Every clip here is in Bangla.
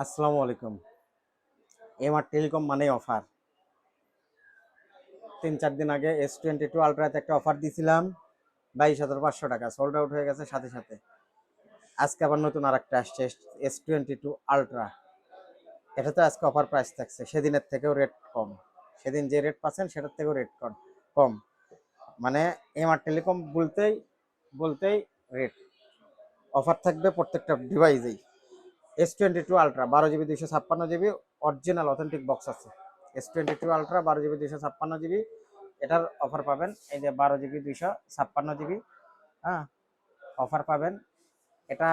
আসসালামু আলাইকুম। এমআর টেলিকম মানেই অফার। 3-4 দিন আগে S22 আলট্রাতে একটা অফার দিয়েছিলাম, 22,500 টাকা সোল্ড আউট হয়ে গেছে সাথে সাথে। আজকে আবার নতুন আরেকটা আসছে, S22 আলট্রা। এটাতে আজকে অফার প্রাইস থাকছে, সেদিনের থেকেও রেট কম। সেদিন যে রেট পাচ্ছেন সেটার থেকেও রেট কম। মানে এমআর টেলিকম বলতেই বলতেই রেট অফার থাকবে প্রত্যেকটা ডিভাইসেই। S22 ultra 12 GB 256 GB original authentic box আছে। S22 আলট্রা 12 জিবি 256 জিবি, এটার অফার পাবেন এই যে 12 জিবি 256 জিবি। হ্যাঁ, অফার পাবেন। এটা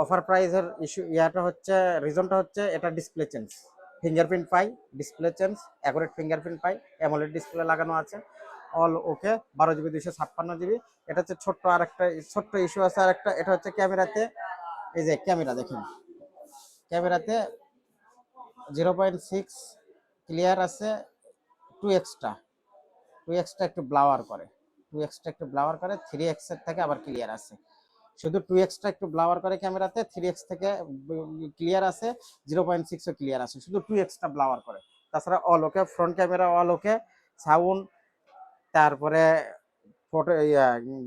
অফার প্রাইসের ইয়াটা হচ্ছে, রিজনটা হচ্ছে এটা ডিসপ্লে চেঞ্জ, ফিঙ্গারপ্রিন্ট পাই, ডিসপ্লে চেঞ্জ, অ্যাকুরেট ফিঙ্গারপ্রিন্ট পাই, অ্যামোলেড ডিসপ্লে লাগানো আছে, অল ওকে। 12 জিবি 256 জিবি। এটা হচ্ছে ছোট্ট আর একটা ছোট্ট ইস্যু আছে আর একটা, এটা হচ্ছে ক্যামেরাতে। এই যে ক্যামেরা দেখেন, ক্যামেরাতে 0.6 ক্লিয়ার আছে, 2 এক্সট্রা একটু ব্লাওয়ার করে, 3 এক্সের থেকে আবার ক্লিয়ার আছে। শুধু 2 এক্সট্রা একটু ব্লাওয়ার করে ক্যামেরাতে, 3 এক্স থেকে ক্লিয়ার আছে, 0.6ও ক্লিয়ার আছে, শুধু 2 এক্সট্রা ব্লাওয়ার করে। তাছাড়া অল ওকে, ফ্রন্ট ক্যামেরা অল ওকে, সাউন্ড, তারপরে ফটো,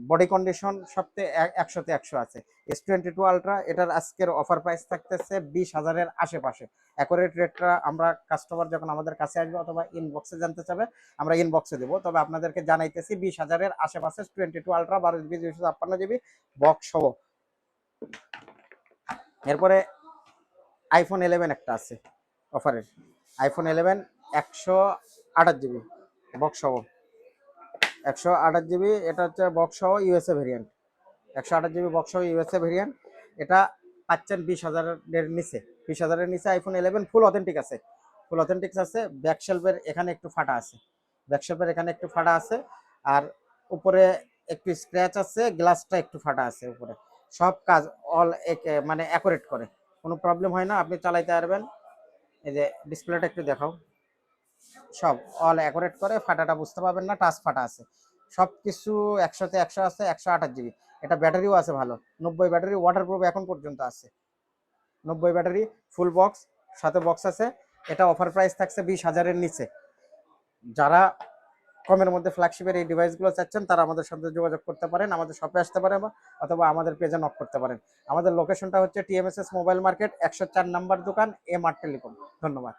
বডি কন্ডিশন সবতে 100-তে 100 আছে। S22 আলট্রা এটার আজকের অফার প্রাইস থাকতেছে 20,000-এর আশেপাশে। অ্যাকুরেট রেটটা আমরা কাস্টমার যখন আমাদের কাছে আসবে অথবা ইনবক্সে জানতে চাবে, আমরা ইনবক্সে দেবো। তবে আপনাদেরকে জানাইতেছি 20,000-এর আশেপাশে 22 আলট্রা 12 জিবি 256 জিবি বক্স সহ। এরপরে আইফোন 11 একটা আছে অফারের, আইফোন 11 128 জিবি বক্স সহ, 128 জিবি। এটা হচ্ছে বক্স সহ ইউএসএ ভেরিয়েন্ট, 128 জিবি বক্স সহ ইউএসএ ভেরিয়েন্ট। এটা পাচ্ছেন 20,000-এর নিচে। 20,000-এর নিচে আইফোন 11 ফুল অথেন্টিক আছে, ফুল অথেন্টিক আছে। ব্যাক শেলফের এখানে একটু ফাটা আছে, ব্যাক শেলফের এখানে একটু ফাটা আছে, আর উপরে একটু স্ক্র্যাচ আছে, গ্লাসটা একটু ফাটা আছে উপরে। সব কাজ অল মানে অ্যাকুরেট করে, কোনো প্রবলেম হয় না, আপনি চালাইতে পারবেন। এই যে ডিসপ্লেটা একটু দেখাও, সব অল অ্যাকুরেট করে, ফাটাটা বুঝতে পারবেন না, টাচ ফাটা আছে। সব কিছু 100-তে 100 আছে, 128 জিবি। এটা ব্যাটারিও আছে ভালো, 90 ব্যাটারি, ওয়াটারপ্রুফ এখন পর্যন্ত আছে, 90 ব্যাটারি, ফুল বক্স, সাথে বক্স আছে। এটা অফার প্রাইস থাকছে 20,000-এর নিচে। যারা কমের মধ্যে ফ্ল্যাগশিপের এই ডিভাইসগুলো চাচ্ছেন তারা আমাদের সাথে যোগাযোগ করতে পারেন, আমাদের শপে আসতে পারেন অথবা আমাদের পেজে নক করতে পারেন। আমাদের লোকেশনটা হচ্ছে TMSS মোবাইল মার্কেট, 104 নাম্বার দোকান, এমআর টেলিকম। ধন্যবাদ।